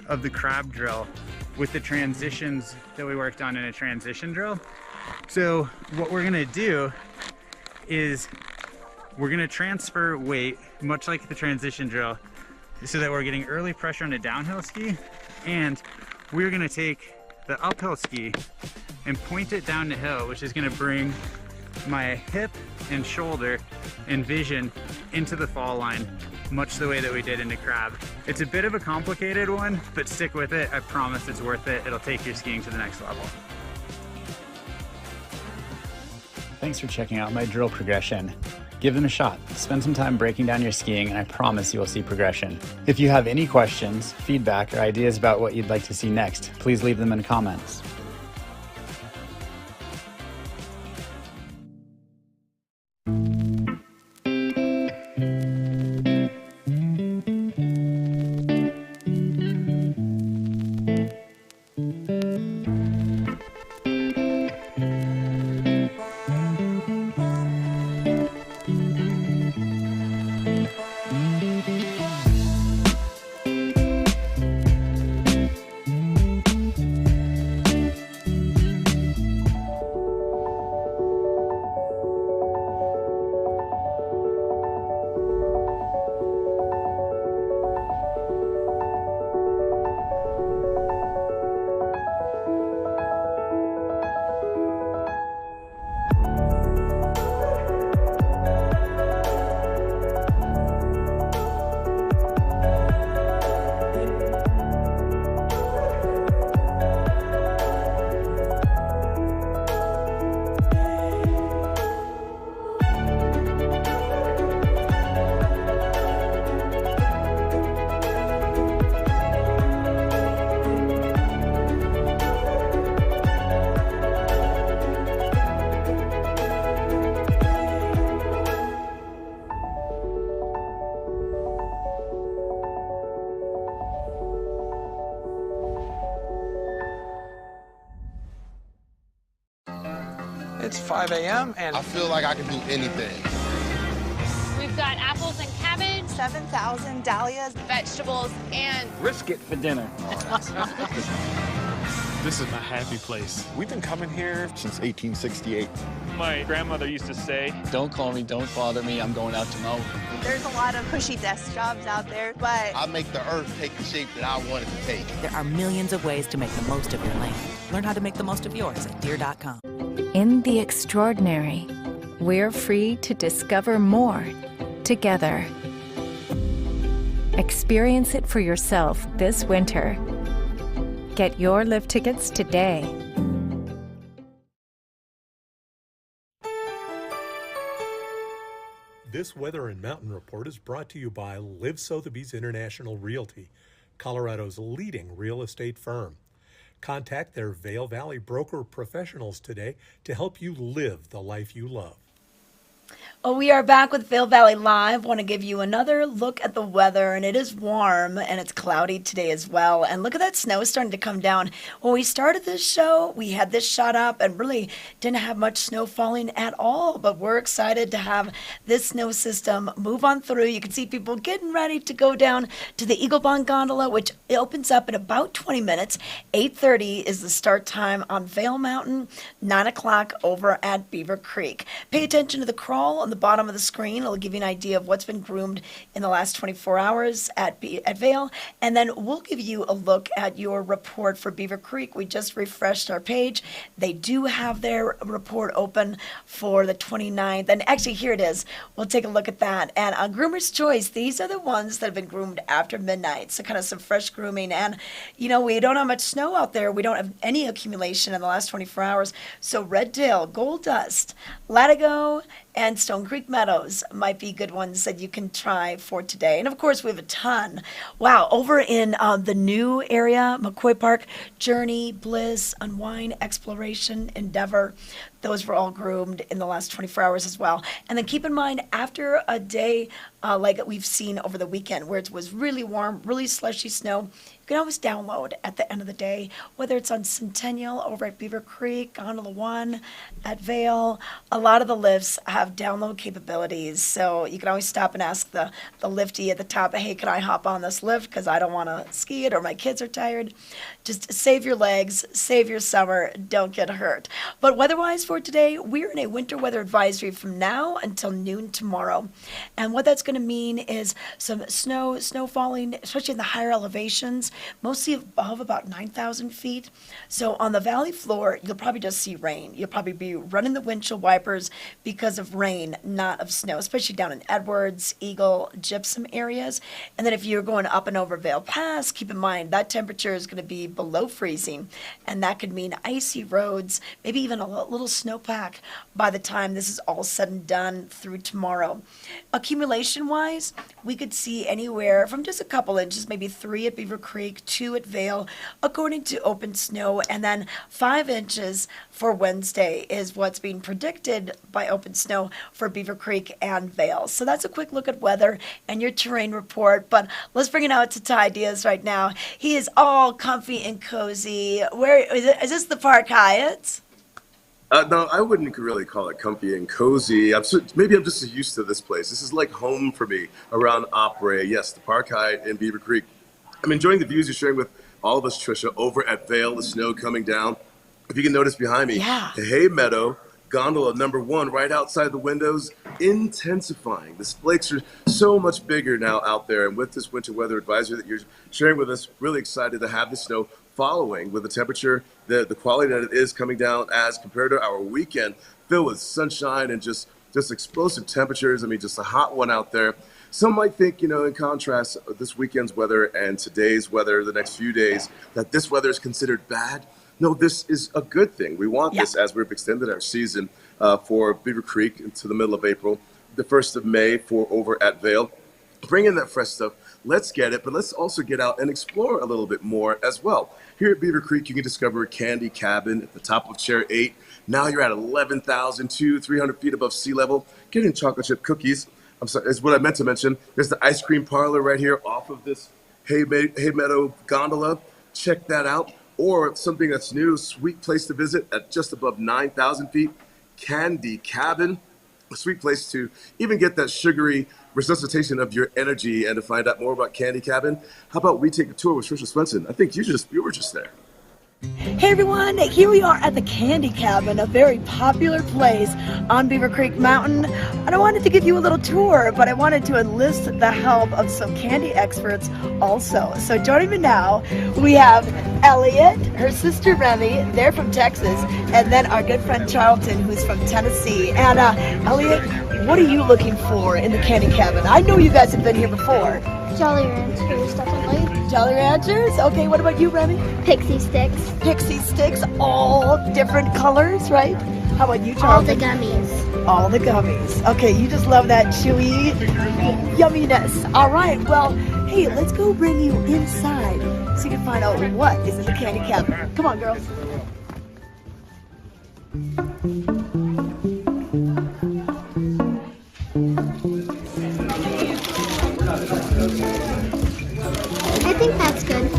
of the crab drill with the transitions that we worked on in a transition drill. So what we're gonna do is we're gonna transfer weight, much like the transition drill, so that we're getting early pressure on a downhill ski, and we're gonna take the uphill ski and point it down the hill, which is gonna bring my hip and shoulder and vision into the fall line, much the way that we did in the crab. It's a bit of a complicated one, but stick with it. I promise it's worth it. It'll take your skiing to the next level. Thanks for checking out my drill progression. Give them a shot. Spend some time breaking down your skiing, and I promise you will see progression. If you have any questions, feedback, or ideas about what you'd like to see next, please leave them in the comments. It's 5 a.m. and I feel like I can do anything. We've got apples and cabbage, 7,000 dahlias, vegetables, and brisket for dinner. This is a happy place. We've been coming here since 1868. My grandmother used to say, Don't call me, don't bother me, I'm going out to mow. There's a lot of cushy desk jobs out there, but I make the earth take the shape that I want it to take. There are millions of ways to make the most of your land. Learn how to make the most of yours at Deere.com. In the extraordinary, we're free to discover more together. Experience it for yourself this winter. Get your lift tickets today. This Weather and Mountain Report is brought to you by Live Sotheby's International Realty, Colorado's leading real estate firm. Contact their Vail Valley broker professionals today to help you live the life you love. Oh, we are back with Vail Valley Live. Want to give you another look at the weather, and it is warm and it's cloudy today as well. And look at that snow starting to come down. When we started this show, we had this shot up and really didn't have much snow falling at all. But we're excited to have this snow system move on through. You can see people getting ready to go down to the Eagle Bond Gondola, which opens up in about 20 minutes. 8:30 is the start time on Vail Mountain, 9 o'clock over at Beaver Creek. Pay attention to the crawl on the bottom of the screen. It'll give you an idea of what's been groomed in the last 24 hours at Vail. And then we'll give you a look at your report for Beaver Creek. We just refreshed our page. They do have their report open for the 29th. And actually, here it is. We'll take a look at that. And on Groomer's Choice, these are the ones that have been groomed after midnight. So kind of some fresh grooming. And, you know, we don't have much snow out there. We don't have any accumulation in the last 24 hours. So Red Dale, Gold Dust, Latigo, and Stone Creek Meadows might be good ones that you can try for today. And of course, we have a ton. Wow, over in the new area, McCoy Park, Journey, Bliss, Unwind, Exploration, Endeavor, those were all groomed in the last 24 hours as well. And then keep in mind, after a day like we've seen over the weekend, where it was really warm, really slushy snow, you can always download at the end of the day, whether it's on Centennial over at Beaver Creek, Gondola One, at Vail. A lot of the lifts have download capabilities, so you can always stop and ask the lifty at the top, hey, can I hop on this lift because I don't want to ski it or my kids are tired. Just save your legs, save your summer, don't get hurt. But weather-wise for today, we're in a winter weather advisory from now until noon tomorrow. And what that's going to mean is some snow falling, especially in the higher elevations, mostly above about 9,000 feet. So on the valley floor, you'll probably just see rain. You'll probably be running the windshield wipers because of rain, not of snow, especially down in Edwards, Eagle, Gypsum areas. And then if you're going up and over Vail Pass, keep in mind that temperature is going to be below freezing, and that could mean icy roads, maybe even a little snowpack by the time this is all said and done through tomorrow. Accumulation-wise, we could see anywhere from just a couple inches, maybe 3 at Beaver Creek, 2 at Vail, according to Open Snow, and then 5 inches for Wednesday is what's being predicted by Open Snow for Beaver Creek and Vail. So that's a quick look at weather and your terrain report, but let's bring it out to Ty Diaz right now. He is all comfy and cozy. Where is this the Park Hyatt? No, I wouldn't really call it comfy and cozy. Maybe I'm just used to this place. This is like home for me around Opry. Yes, the Park Hyatt in Beaver Creek. I'm enjoying the views you're sharing with all of us, Tricia, over at Vail, the snow coming down. If you can notice behind me, the Hay Meadow gondola number 1 right outside the windows, intensifying. The flakes are so much bigger now out there. And with this winter weather advisory that you're sharing with us, really excited to have the snow following with the temperature, the quality that it is coming down as compared to our weekend, filled with sunshine and just explosive temperatures. I mean, just a hot one out there. Some might think, in contrast, this weekend's weather and today's weather, the next few days, that this weather is considered bad. No, this is a good thing. We want this as we've extended our season for Beaver Creek into the middle of April, the 1st of May for over at Vail. Bring in that fresh stuff. Let's get it, but let's also get out and explore a little bit more as well. Here at Beaver Creek, you can discover a candy cabin at the top of Chair 8. Now you're at 11,300 feet above sea level, getting chocolate chip cookies. I'm sorry, is what I meant to mention. There's the ice cream parlor right here off of this Hay Meadow gondola. Check that out. Or something that's new, sweet place to visit at just above 9,000 feet. Candy Cabin, a sweet place to even get that sugary resuscitation of your energy. And to find out more about Candy Cabin, how about we take a tour with Tricia Swenson? I think you were just there. Hey everyone, here we are at the Candy Cabin, a very popular place on Beaver Creek Mountain. And I wanted to give you a little tour, but I wanted to enlist the help of some candy experts also. So joining me now, we have Elliot, her sister Remy, they're from Texas, and then our good friend Charlton, who's from Tennessee. And Elliot, what are you looking for in the Candy Cabin? I know you guys have been here before. Jolly Ranchers, definitely. Jolly Ranchers? Okay, what about you, Remy? Pixie Sticks. Pixie Sticks, all different colors, right? How about you, All the Charlton? gummies. All the gummies. Okay, you just love that chewy yumminess. All right, well, hey, let's go bring you inside so you can find out what is in the Candy Cabin. Come on, girls. I think that's good.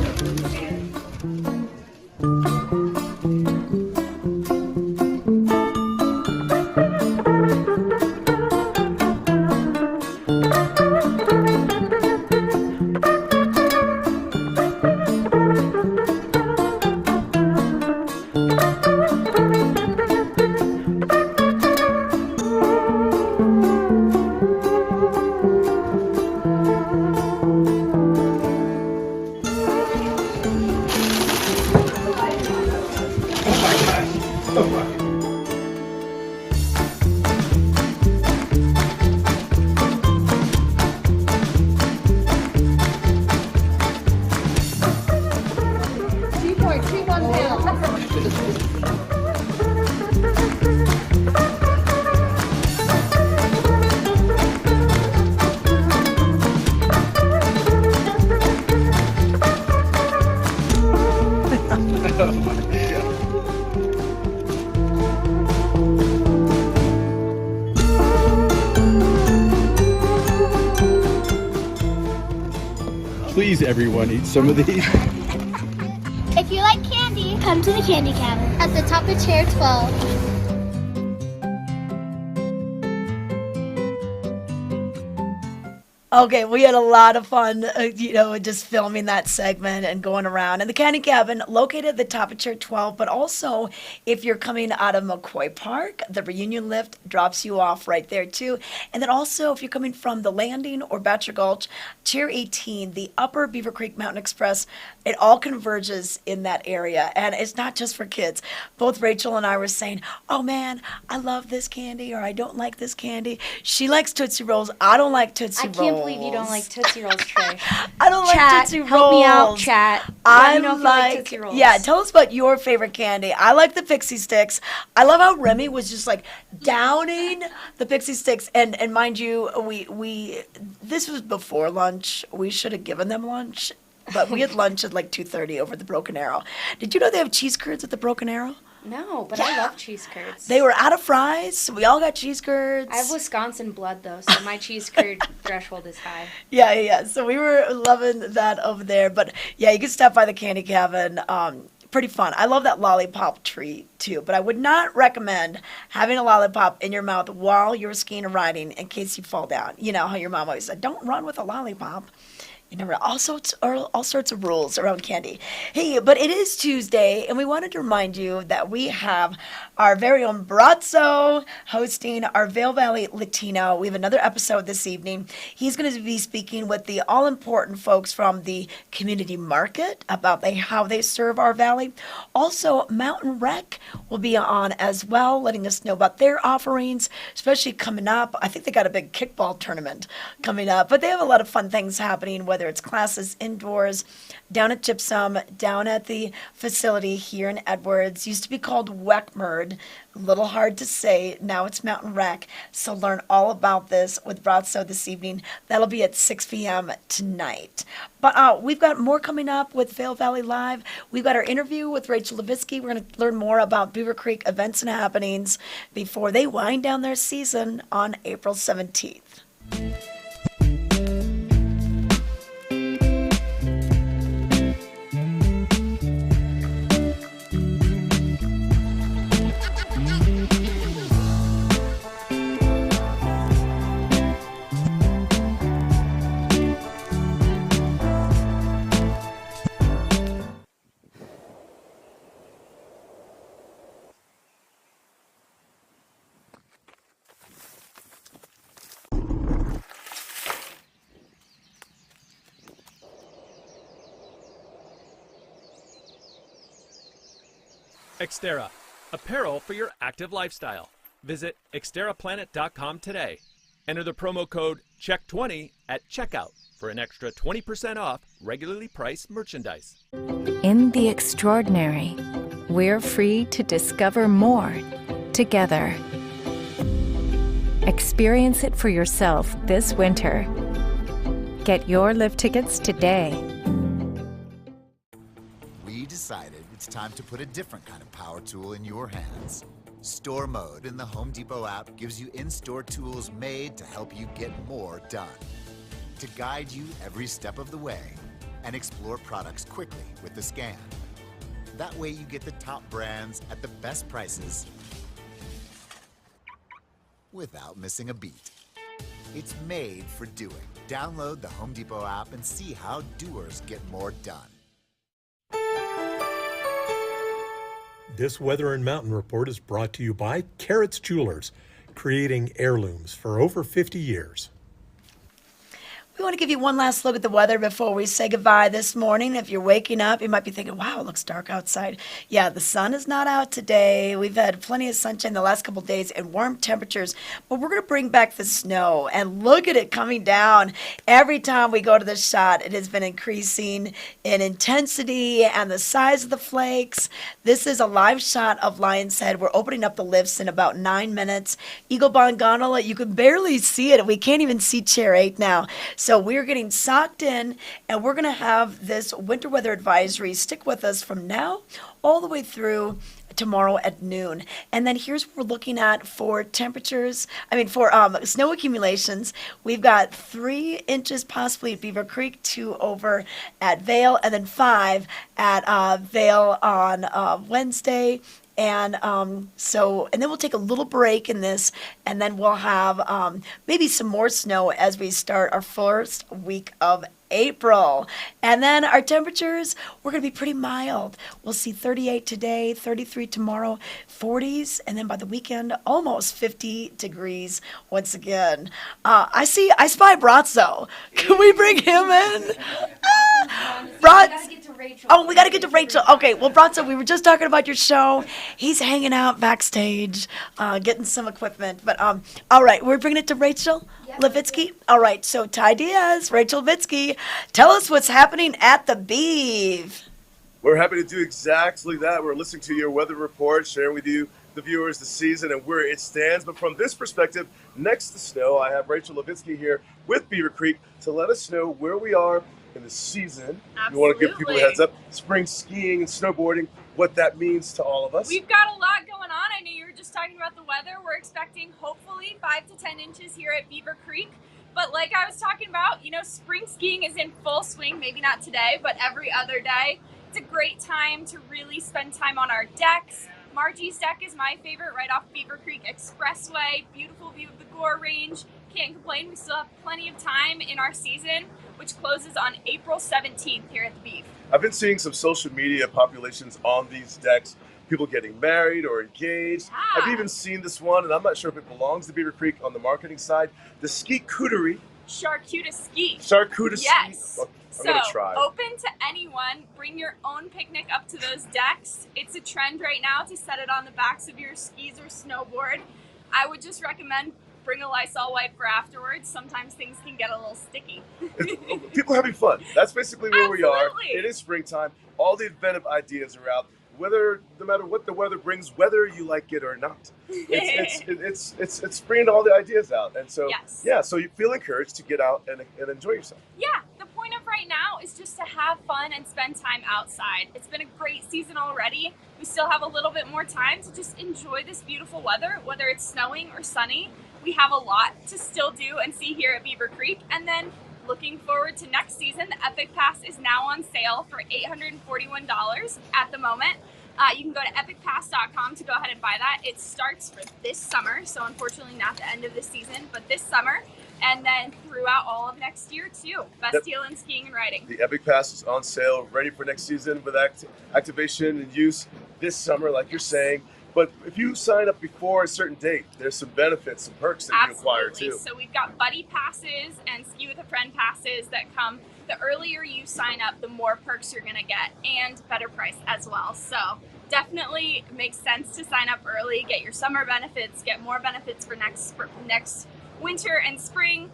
Please, everyone, eat some of these. If you like candy, come to the Candy Cabin at the top of chair 12. Okay, we had a lot of fun, just filming that segment and going around. And the Candy Cabin, located at the top of Chair 12, but also if you're coming out of McCoy Park, the reunion lift drops you off right there too. And then also if you're coming from the Landing or Bachelor Gulch, Chair 18, the Upper Beaver Creek Mountain Express, it all converges in that area. And it's not just for kids. Both Rachel and I were saying, oh man, I love this candy or I don't like this candy. She likes Tootsie Rolls. I don't like Tootsie Rolls. I can't believe you don't like Tootsie Rolls, Trish. I don't like Chat, Tootsie Rolls. help me out, chat. I Let me know if you like Tootsie Rolls. Yeah, tell us about your favorite candy. I like the Pixie Sticks. I love how Remy was just like downing the Pixie Sticks. And mind you, we this was before lunch. We should have given them lunch. But we had lunch at like 2:30 over at the Broken Arrow. Did you know they have cheese curds at the Broken Arrow? No, but I love cheese curds. They were out of fries, so we all got cheese curds. I have Wisconsin blood, though, so my cheese curd threshold is high. Yeah. So we were loving that over there. But yeah, you can stop by the Candy Cabin. Pretty fun. I love that lollipop treat too, but I would not recommend having a lollipop in your mouth while you're skiing or riding in case you fall down. You know how your mom always said, don't run with a lollipop. You never, all sorts of rules around candy. Hey, but it is Tuesday, and we wanted to remind you that we have our very own Brazzo hosting our Vail Valley Latino. We have another episode this evening. He's going to be speaking with the all-important folks from the community market about how they serve our valley. Also, Mountain Rec will be on as well, letting us know about their offerings, especially coming up. I think they got a big kickball tournament coming up, but they have a lot of fun things happening, whether it's classes indoors, down at Gypsum, down at the facility here in Edwards. Used to be called Weckmerd. A little hard to say. Now it's Mountain Rec. So learn all about this with Brazzo this evening. That'll be at 6 p.m. tonight. But we've got more coming up with Vail Valley Live. We've got our interview with Rachel Levitsky. We're going to learn more about Beaver Creek events and happenings before they wind down their season on April 17th. Xterra, apparel for your active lifestyle. Visit xterraplanet.com today. Enter the promo code CHECK20 at checkout for an extra 20% off regularly priced merchandise. In the extraordinary, we're free to discover more together. Experience it for yourself this winter. Get your lift tickets today. We decided it's time to put a different kind of power tool in your hands. Store Mode in the Home Depot app gives you in-store tools made to help you get more done. To guide you every step of the way and explore products quickly with the scan. That way you get the top brands at the best prices without missing a beat. It's made for doing. Download the Home Depot app and see how doers get more done. This Weather and Mountain Report is brought to you by Carrots Jewelers, creating heirlooms for over 50 years. We want to give you one last look at the weather before we say goodbye this morning. If you're waking up, you might be thinking, wow, it looks dark outside. Yeah, the sun is not out today. We've had plenty of sunshine the last couple of days and warm temperatures, but we're going to bring back the snow and look at it coming down. Every time we go to the shot, it has been increasing in intensity and the size of the flakes. This is a live shot of Lion's Head. We're opening up the lifts in about 9 minutes. Eagle Bond Gondola, you can barely see it. We can't even see Chair 8 now. So we're getting socked in, and we're going to have this winter weather advisory stick with us from now all the way through tomorrow at noon. And then here's what we're looking at for temperatures. For snow accumulations. We've got 3 inches possibly at Beaver Creek, 2 over at Vail, and then 5 at Vail on Wednesday. And then we'll take a little break in this, and then we'll have maybe some more snow as we start our first week of April. And then our temperatures, we're going to be pretty mild. We'll see 38 today, 33 tomorrow, 40s, and then by the weekend, almost 50 degrees once again. I spy Brazzo. Can we bring him in? We got to get to Rachel. Okay, well, Brazzo, we were just talking about your show. He's hanging out backstage, getting some equipment. But all right, we're bringing it to Rachel Levitsky. All right, so Ty Diaz, Rachel Levitsky, tell us what's happening at the Beaver. We're happy to do exactly that. We're listening to your weather report, sharing with you, the viewers, the season and where it stands. But from this perspective, next to snow, I have Rachel Levitsky here with Beaver Creek to let us know where we are in the season. Absolutely. We want to give people a heads up. Spring skiing and snowboarding, what that means to all of us. We've got a lot going on. I know you were just talking about the weather. We're expecting hopefully 5 to 10 inches here at Beaver Creek. But like I was talking about, spring skiing is in full swing, maybe not today, but every other day. It's a great time to really spend time on our decks. Margie's deck is my favorite, right off Beaver Creek Expressway. Beautiful view of the Gore Range. Can't complain. We still have plenty of time in our season, which closes on April 17th here at the Beaver. I've been seeing some social media populations on these decks, people getting married or engaged. Yeah. I've even seen this one, and I'm not sure if it belongs to Beaver Creek on the marketing side, the ski cootery. Charcuterie ski. Charcuterie ski. Yes. I'm gonna try. Open to anyone. Bring your own picnic up to those decks. It's a trend right now to set it on the backs of your skis or snowboard. I would just recommend bring a Lysol wipe for afterwards. Sometimes things can get a little sticky. People are having fun. That's basically where we are. Absolutely. It is springtime. All the inventive ideas are out. No matter what the weather brings, whether you like it or not, it's bringing all the ideas out. And so, yes. So you feel encouraged to get out and enjoy yourself. Yeah, the point of right now is just to have fun and spend time outside. It's been a great season already. We still have a little bit more time to just enjoy this beautiful weather, whether it's snowing or sunny. We have a lot to still do and see here at Beaver Creek. And then looking forward to next season, the Epic Pass is now on sale for $841 at the moment. You can go to epicpass.com to go ahead and buy that. It starts for this summer, so unfortunately not the end of the season, but this summer, and then throughout all of next year too. Best deal in skiing and riding. The Epic Pass is on sale, ready for next season with activation and use this summer, like you're saying. But if you sign up before a certain date, there's some benefits, some perks that you acquire too. So we've got buddy passes and ski with a friend passes that come. The earlier you sign up, the more perks you're going to get and better price as well. So definitely makes sense to sign up early, get your summer benefits, get more benefits for next winter and spring.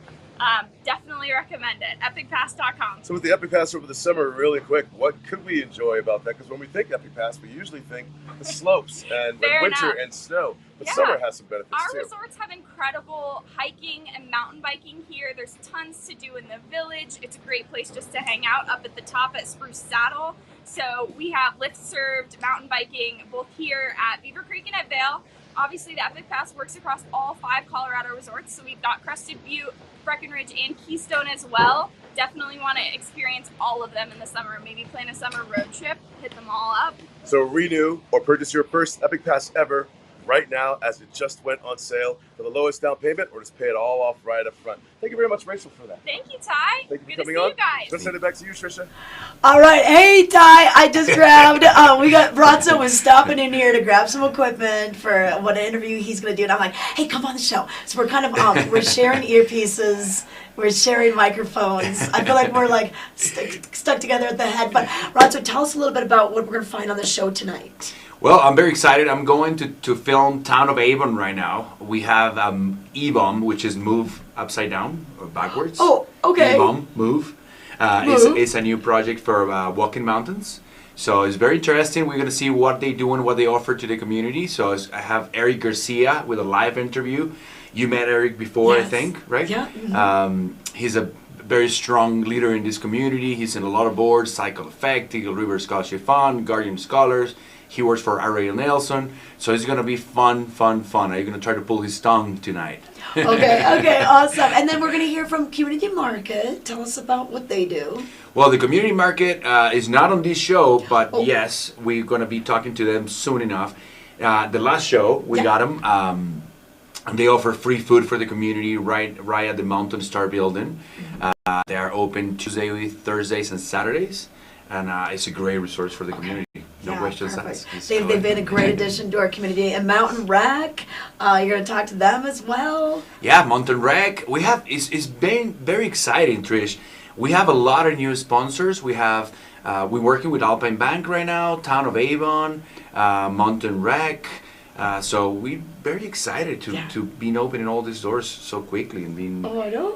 Definitely recommend it. EpicPass.com. So with the Epic Pass over the summer, really quick, what could we enjoy about that? Because when we think Epic Pass, we usually think the slopes and winter and snow. But summer has some benefits Our too. resorts have incredible hiking and mountain biking here. There's tons to do in the village. It's a great place just to hang out up at the top at Spruce Saddle. So we have lift served mountain biking both here at Beaver Creek and at Vail. Obviously, the Epic Pass works across all 5 Colorado resorts. So we've got Crested Butte, Breckenridge, and Keystone as well. Definitely want to experience all of them in the summer. Maybe plan a summer road trip, hit them all up. So renew or purchase your first Epic Pass ever right now, as it just went on sale for the lowest down payment, or just pay it all off right up front. Thank you very much, Rachel, for that. Thank you, Ty. Thank you Good for coming to see on. you guys. Let's send it back to you, Tricia. All right, hey Ty, I just grabbed. We got Bronson was stopping in here to grab some equipment for what interview he's gonna do, and I'm like, hey, come on the show. So we're kind of we're sharing earpieces, we're sharing microphones. I feel like we're like stuck together at the head. But Bronson, tell us a little bit about what we're gonna find on the show tonight. Well, I'm very excited. I'm going to film Town of Avon right now. We have EBOM, which is move upside down or backwards. Oh, okay. EBOM, move. It's a new project for walking mountains. So it's very interesting. We're going to see what they do and what they offer to the community. So I have Eric Garcia with a live interview. You met Eric before, Yes. I think, right? Yeah. Mm-hmm. He's a very strong leader in this community. He's in a lot of boards, Cycle Effect, Eagle River Scholarship Fund, Guardian Scholars. He works for Ariel Nelson, so it's going to be fun. Are you going to try to pull his tongue tonight? Okay, awesome. And then we're going to hear from Community Market. Tell us about what they do. Well, the Community Market is not on this show, but yes, we're going to be talking to them soon enough. The last show, we got them. And they offer free food for the community right at the Mountain Star building. They are open Tuesdays, Thursdays, and Saturdays. And it's a great resource for the community. No questions asked. They've been a great addition to our community. And Mountain Rec, you're going to talk to them as well. Yeah, Mountain Rec. It's been very exciting, Trish. We have a lot of new sponsors. We're working with Alpine Bank right now, Town of Avon, Mountain Rec. So we're very excited to be opening all these doors so quickly and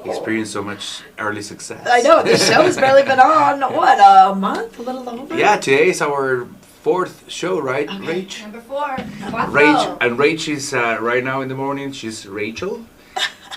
experience so much early success. I know, the show's barely been on, what, a month, a little over? Yeah, today is our 4th show, right, Okay. Rach? Number 4. Rach is right now in the morning, she's Rachel,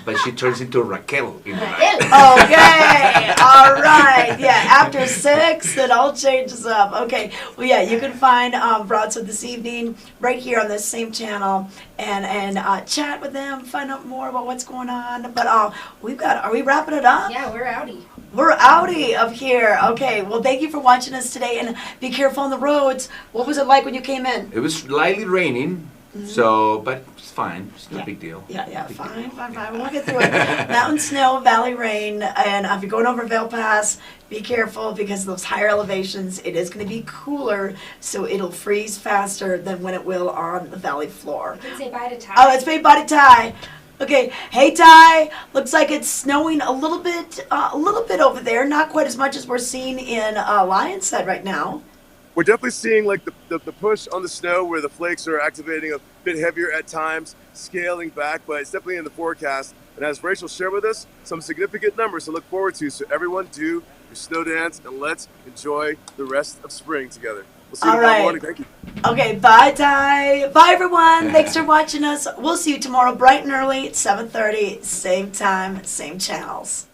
but she turns into Raquel in the night. Okay, all right. Yeah, after 6, it all changes up. Okay, well, yeah, you can find Bronson this evening right here on this same channel and chat with them, find out more about what's going on. But are we wrapping it up? Yeah, we're outie. We're outie of here. Okay, well, thank you for watching us today, and be careful on the roads. What was it like when you came in? It was slightly raining, but it's fine. It's no big deal. Yeah, fine. We'll get through it. Mountain snow, valley rain, and if you're going over Vail Pass, be careful because of those higher elevations. It is going to be cooler, so it'll freeze faster than when it will on the valley floor. Let's say bye to Ty. Oh, let's say bye to Ty. Okay, hey Ty. Looks like it's snowing a little bit over there. Not quite as much as we're seeing in Lion's Head right now. We're definitely seeing like the push on the snow where the flakes are activating a bit heavier at times, scaling back, but it's definitely in the forecast. And as Rachel shared with us, some significant numbers to look forward to. So everyone do your snow dance and let's enjoy the rest of spring together. We'll see you tomorrow morning. Thank you. Okay, bye Ty. Bye everyone. Thanks for watching us. We'll see you tomorrow bright and early at 7:30, same time, same channels.